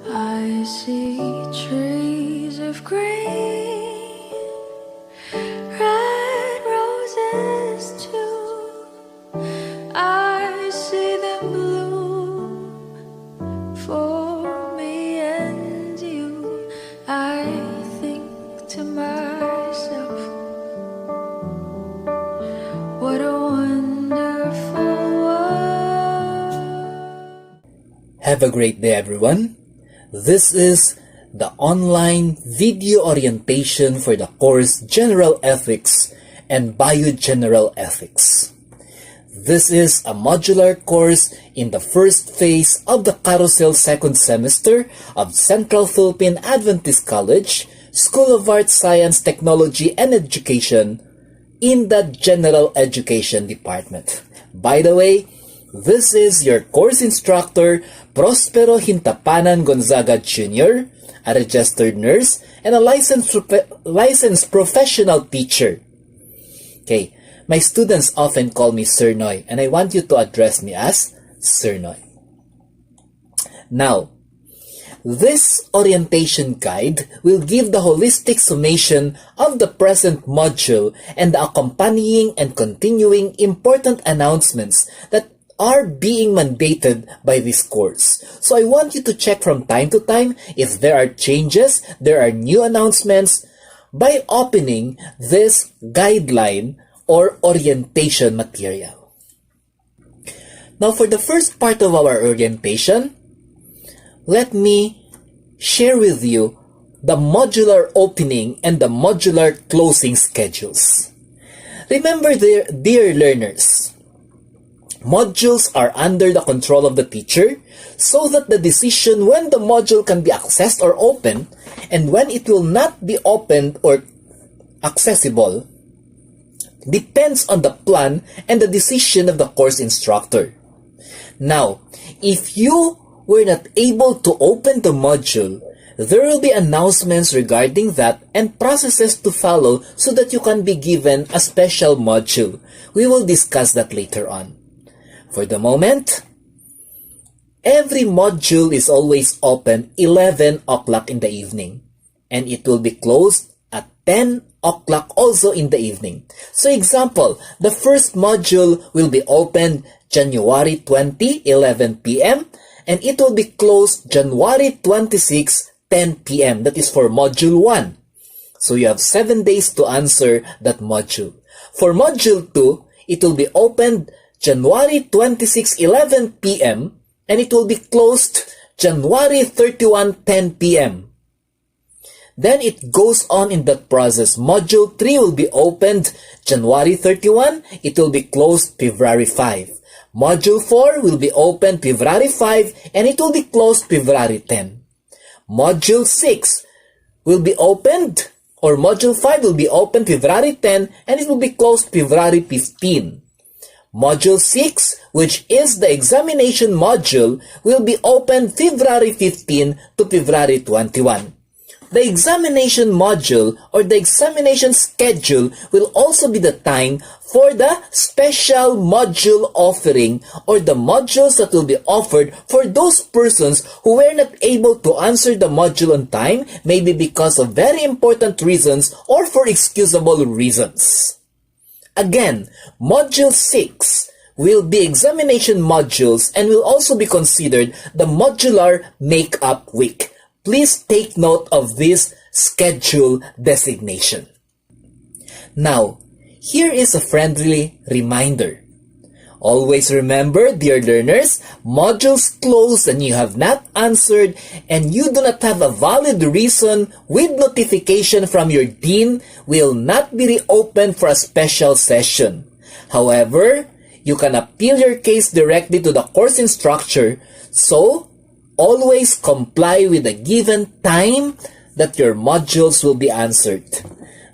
I see trees of green, red roses too. I see them bloom for me and you. I think to myself, what a wonderful world. Have a great day, everyone. This is the online video orientation for the course General Ethics and Biogeneral Ethics. This is a modular course in the first phase of the Carousel second semester of Central Philippine Adventist College, School of Arts, Science, Technology, and Education in the General Education Department. By the way, this is your course instructor, Prospero Hintapanan Gonzaga Jr., a registered nurse and a licensed professional teacher. Okay, my students often call me Sir Noy, and I want you to address me as Sir Noy. Now, this orientation guide will give the holistic summation of the present module and the accompanying and continuing important announcements that are being mandated by this course. So I want you to check from time to time if there are changes, there are new announcements by opening this guideline or orientation material. Now for the first part of our orientation, let me share with you the modular opening and the modular closing schedules. Remember, dear learners, modules are under the control of the teacher so that the decision when the module can be accessed or opened and when it will not be opened or accessible depends on the plan and the decision of the course instructor. Now, if you were not able to open the module, there will be announcements regarding that and processes to follow so that you can be given a special module. We will discuss that later on. For the moment, every module is always open 11 o'clock in the evening, and it will be closed at 10 o'clock also in the evening. So example, the first module will be opened January 20, 11 p.m., and it will be closed January 26, 10 p.m. That is for module 1. So you have 7 days to answer that module. For module 2, it will be opened January 26, 11 p.m. and it will be closed January 31, 10 p.m. Then it goes on in that process. Module 3 will be opened January 31, it will be closed February 5. Module 4 will be opened February 5 and it will be closed February 10. Module 6 will be opened, or Module 5 will be opened February 10 and it will be closed February 15. Module 6, which is the examination module, will be open February 15 to February 21. The examination module or the examination schedule will also be the time for the special module offering or the modules that will be offered for those persons who were not able to answer the module on time, maybe because of very important reasons or for excusable reasons. Again, Module 6 will be examination modules and will also be considered the modular make-up week. Please take note of this schedule designation. Now, here is a friendly reminder. Always remember, dear learners, modules closed and you have not answered and you do not have a valid reason with notification from your dean will not be reopened for a special session. However, you can appeal your case directly to the course instructor, so always comply with the given time that your modules will be answered.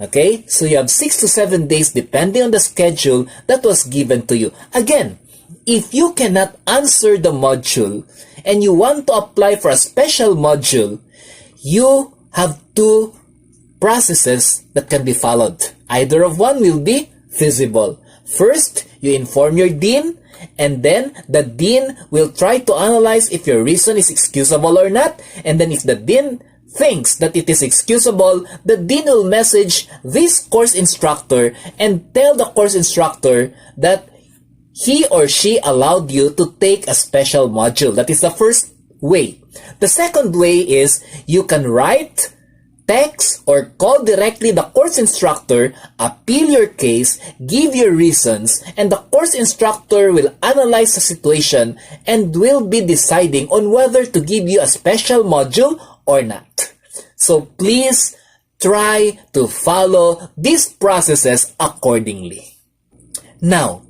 Okay, so you have 6 to 7 days depending on the schedule that was given to you. Again, if you cannot answer the module and you want to apply for a special module, you have 2 processes that can be followed. Either of one will be feasible. First, You inform your dean, and then the dean will try to analyze if your reason is excusable or not, and then if the dean thinks that it is excusable, the dean will message this course instructor and tell the course instructor that he or she allowed you to take a special module. That is the first way. The second way is you can write, text, or call directly the course instructor, appeal your case, give your reasons, and the course instructor will analyze the situation and will be deciding on whether to give you a special module or not. So please try to follow these processes accordingly. Now,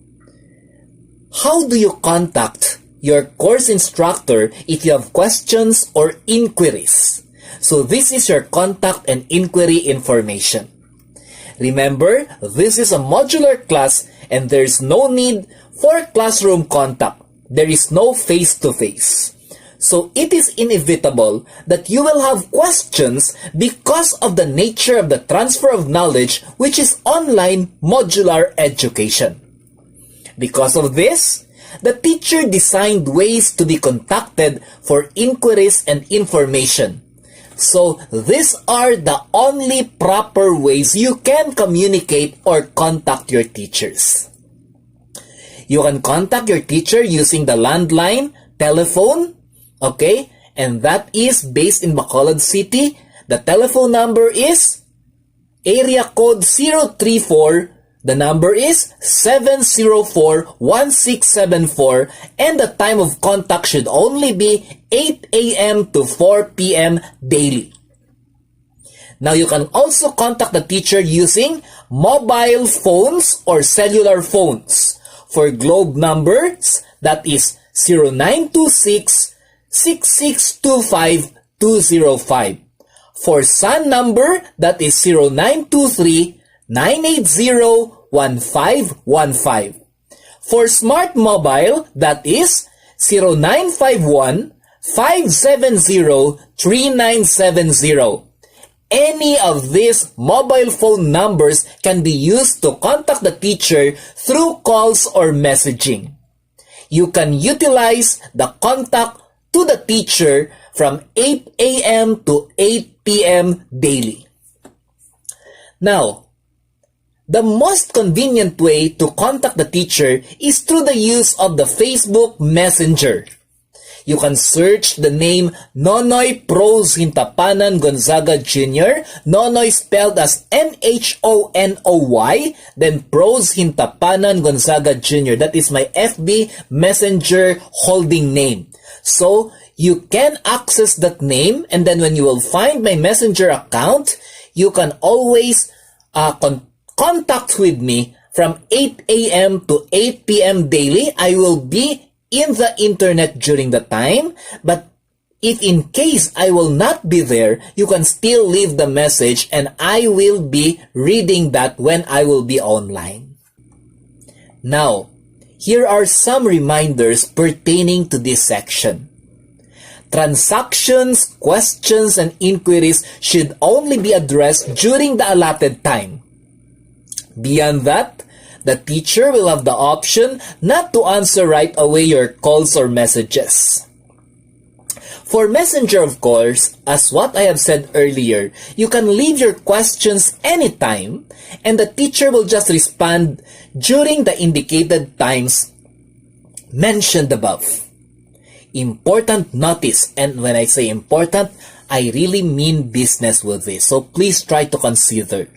how do you contact your course instructor if you have questions or inquiries? So this is your contact and inquiry information. Remember, this is a modular class and there is no need for classroom contact. There is no face-to-face. So it is inevitable that you will have questions because of the nature of the transfer of knowledge, which is online modular education. Because of this, the teacher designed ways to be contacted for inquiries and information. So these are the only proper ways you can communicate or contact your teachers. You can contact your teacher using the landline, telephone, okay? And that is based in Bacolod City. The telephone number is area code 034. The number is 704-1674, and the time of contact should only be 8 a.m. to 4 p.m. daily. Now you can also contact the teacher using mobile phones or cellular phones. For Globe numbers, that is 0926-6625-205. For Sun number, that is 0923-980-1515. For Smart Mobile, that is 0951-570-3970. Any of these mobile phone numbers can be used to contact the teacher through calls or messaging. You can utilize the contact to the teacher from 8 a.m. to 8 p.m. daily. Now, the most convenient way to contact the teacher is through the use of the Facebook Messenger. You can search the name Nonoy Pros Hintapanan Gonzaga Jr., Nonoy spelled as N-H-O-N-O-Y, then Pros Hintapanan Gonzaga Jr. That is my FB Messenger holding name. So, you can access that name, and then when you will find my Messenger account, you can always contact with me from 8 a.m. to 8 p.m. daily. I will be in the internet during the time, but if in case I will not be there, you can still leave the message and I will be reading that when I will be online. Now, here are some reminders pertaining to this section. Transactions, questions, and inquiries should only be addressed during the allotted time. Beyond that, the teacher will have the option not to answer right away your calls or messages. For Messenger, of course, as what I have said earlier, you can leave your questions anytime and the teacher will just respond during the indicated times mentioned above. Important notice, and when I say important, I really mean business with this, so please try to consider.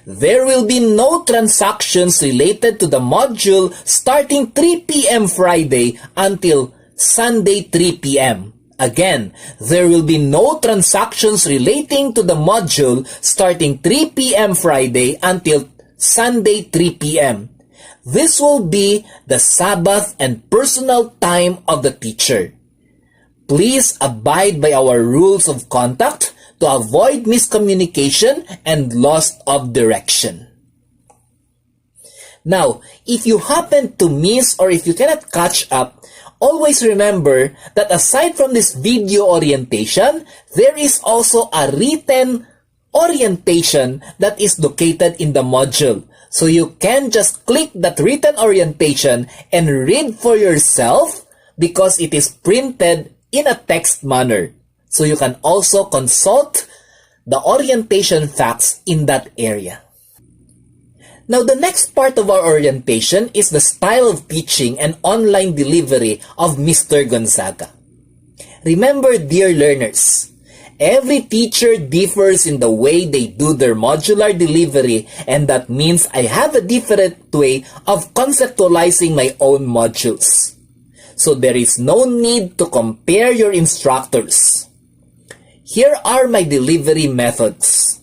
There will be no transactions related to the module starting 3 p.m. Friday until Sunday 3 p.m. Again, there will be no transactions relating to the module starting 3 p.m. Friday until Sunday 3 p.m. This will be the Sabbath and personal time of the teacher. Please abide by our rules of conduct to avoid miscommunication and loss of direction. Now, if you happen to miss or if you cannot catch up, always remember that aside from this video orientation, there is also a written orientation that is located in the module. So you can just click that written orientation and read for yourself because it is printed in a text manner. So you can also consult the orientation facts in that area. Now, the next part of our orientation is the style of teaching and online delivery of Mr. Gonzaga. Remember, dear learners, every teacher differs in the way they do their modular delivery, and that means I have a different way of conceptualizing my own modules. So there is no need to compare your instructors. Here are my delivery methods.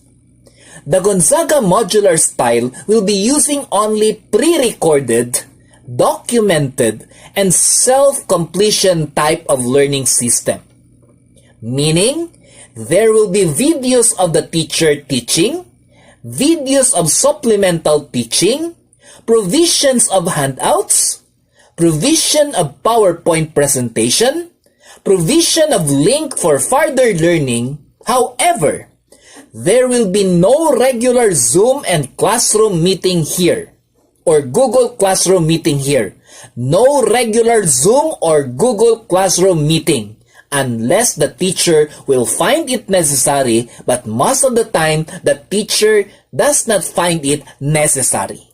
The Gonzaga modular style will be using only pre-recorded, documented, and self-completion type of learning system. Meaning, there will be videos of the teacher teaching, videos of supplemental teaching, provisions of handouts, provision of PowerPoint presentation, provision of link for further learning. However, there will be no regular Zoom and classroom meeting here or Google Classroom meeting here. No regular Zoom or Google Classroom meeting unless the teacher will find it necessary, but most of the time the teacher does not find it necessary.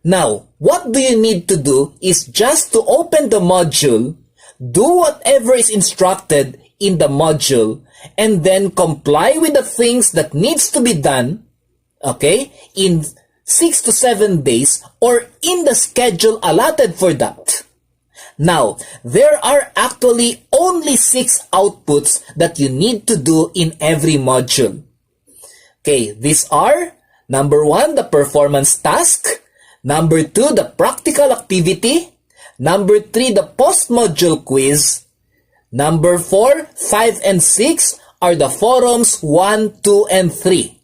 Now, what do you need to do is just to open the module, do whatever is instructed in the module, and then comply with the things that needs to be done, okay, in 6 to 7 days or in the schedule allotted for that. Now, there are actually only 6 outputs that you need to do in every module. Okay, these are, number 1, the performance task. Number 2, the practical activity. Number 3, the post-module quiz. Number 4, 5, and 6 are the forums 1, 2, and 3.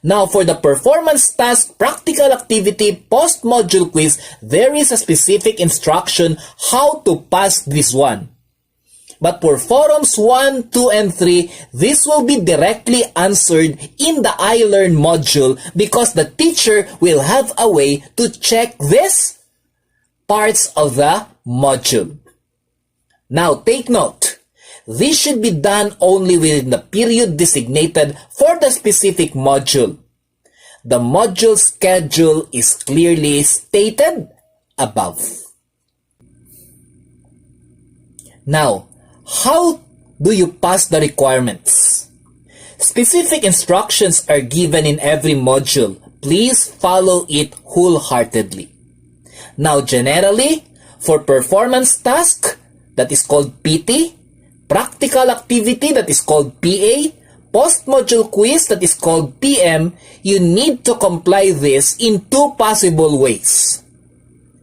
Now, for the performance task, practical activity, post-module quiz, there is a specific instruction how to pass this one. But for forums 1, 2, and 3, this will be directly answered in the iLearn module because the teacher will have a way to check these parts of the module. Now, take note. This should be done only within the period designated for the specific module. The module schedule is clearly stated above. Now, how do you pass the requirements? Specific instructions are given in every module. Please follow it wholeheartedly. Now, generally, for performance task, that is called PT, practical activity, that is called PA, post-module quiz, that is called PM, you need to comply this in 2 possible ways.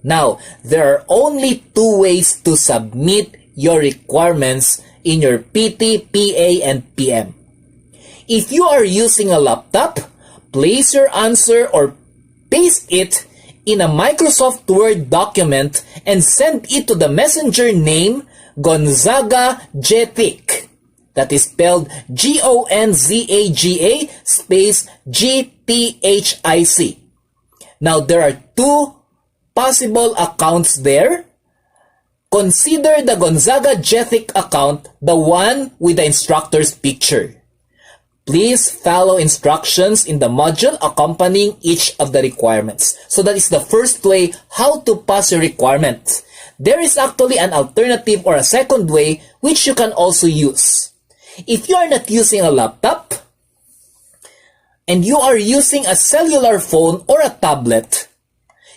Now, there are only 2 ways to submit your requirements in your PT, PA, and PM. If you are using a laptop, place your answer or paste it in a Microsoft Word document and send it to the messenger name Gonzaga Gthic. That is spelled Gonzaga space Gthic. Now, there are 2 possible accounts there. Consider the Gonzaga Gthic account, the one with the instructor's picture. Please follow instructions in the module accompanying each of the requirements. So that is the first way how to pass your requirement. There is actually an alternative or a second way which you can also use. If you are not using a laptop and you are using a cellular phone or a tablet,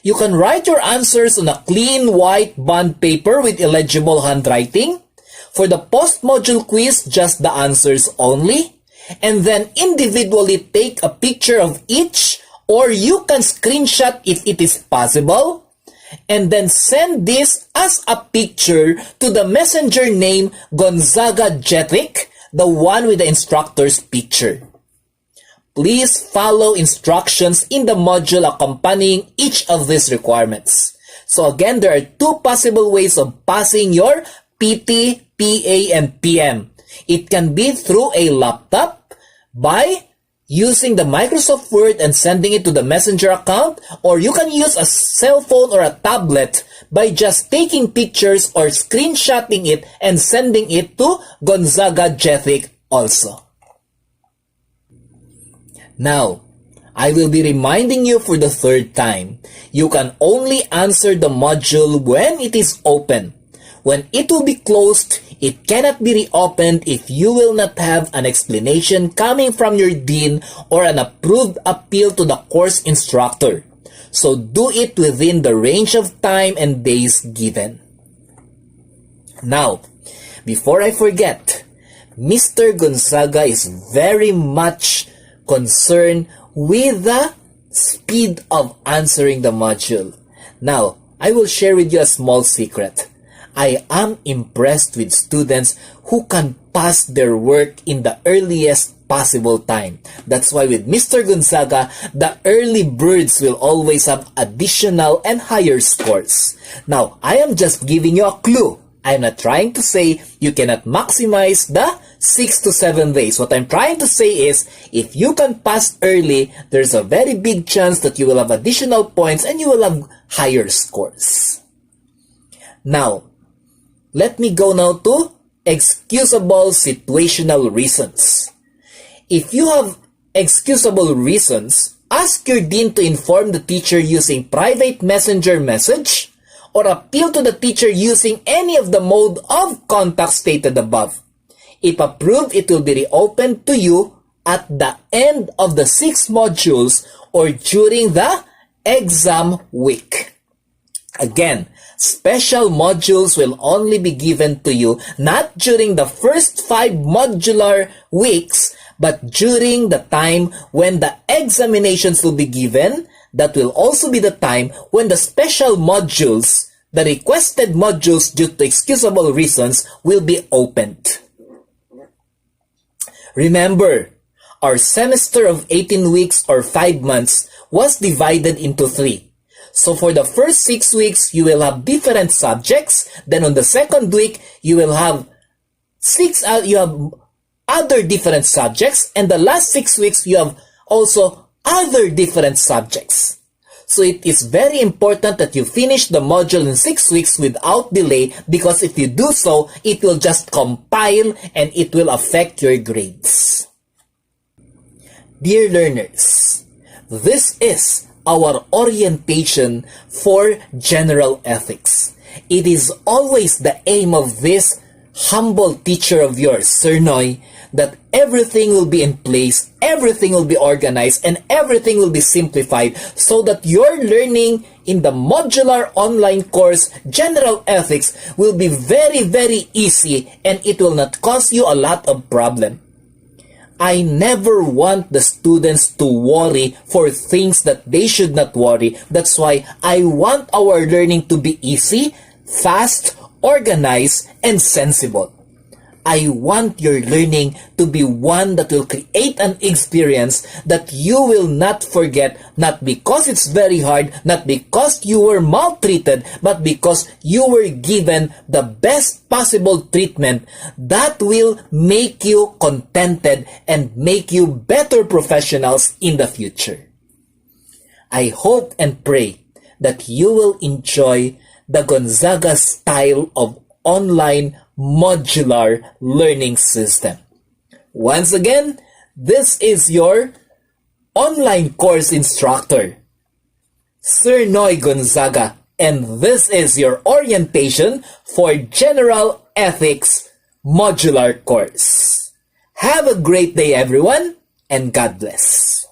you can write your answers on a clean white bond paper with illegible handwriting. For the post-module quiz, just the answers only. And then individually take a picture of each, or you can screenshot if it is possible, and then send this as a picture to the messenger name Gonzaga Gthic, the one with the instructor's picture. Please follow instructions in the module accompanying each of these requirements. So again, there are 2 possible ways of passing your PT, PA, and PM. It can be through a laptop by using the Microsoft Word and sending it to the Messenger account, or you can use a cell phone or a tablet by just taking pictures or screenshotting it and sending it to Gonzaga Gthic also. Now, I will be reminding you for the third time, you can only answer the module when it is open. When it will be closed, it cannot be reopened if you will not have an explanation coming from your dean or an approved appeal to the course instructor. So do it within the range of time and days given. Now, before I forget, Mr. Gonzaga is very much concerned with the speed of answering the module. Now, I will share with you a small secret. I am impressed with students who can pass their work in the earliest possible time. That's why with Mr. Gonzaga, the early birds will always have additional and higher scores. Now, I am just giving you a clue. I'm not trying to say you cannot maximize the 6 to 7 days. What I'm trying to say is, if you can pass early, there's a very big chance that you will have additional points and you will have higher scores. Now, let me go now to excusable situational reasons. If you have excusable reasons, ask your dean to inform the teacher using private messenger message or appeal to the teacher using any of the mode of contact stated above. If approved, it will be reopened to you at the end of the 6 modules or during the exam week. Again, special modules will only be given to you not during the first 5 modular weeks, but during the time when the examinations will be given. That will also be the time when the special modules, the requested modules due to excusable reasons, will be opened. Remember, our semester of 18 weeks or 5 months was divided into 3. So for the first 6 weeks, you will have different subjects. Then on the second week, you will have other different subjects. And the last 6 weeks, you have also other different subjects. So it is very important that you finish the module in 6 weeks without delay, because if you do so, it will just compile and it will affect your grades. Dear learners, this is our orientation for general ethics. It is always the aim of this humble teacher of yours, Sir Noy, that everything will be in place, everything will be organized, and everything will be simplified so that your learning in the modular online course, General Ethics, will be very, very easy and it will not cause you a lot of problem. I never want the students to worry for things that they should not worry. That's why I want our learning to be easy, fast, organized, and sensible. I want your learning to be one that will create an experience that you will not forget, not because it's very hard, not because you were maltreated, but because you were given the best possible treatment that will make you contented and make you better professionals in the future. I hope and pray that you will enjoy the Gonzaga style of online modular learning system. Once again, this is your online course instructor, Sir Noy Gonzaga, and this is your orientation for General Ethics modular course. Have a great day, everyone, and God bless.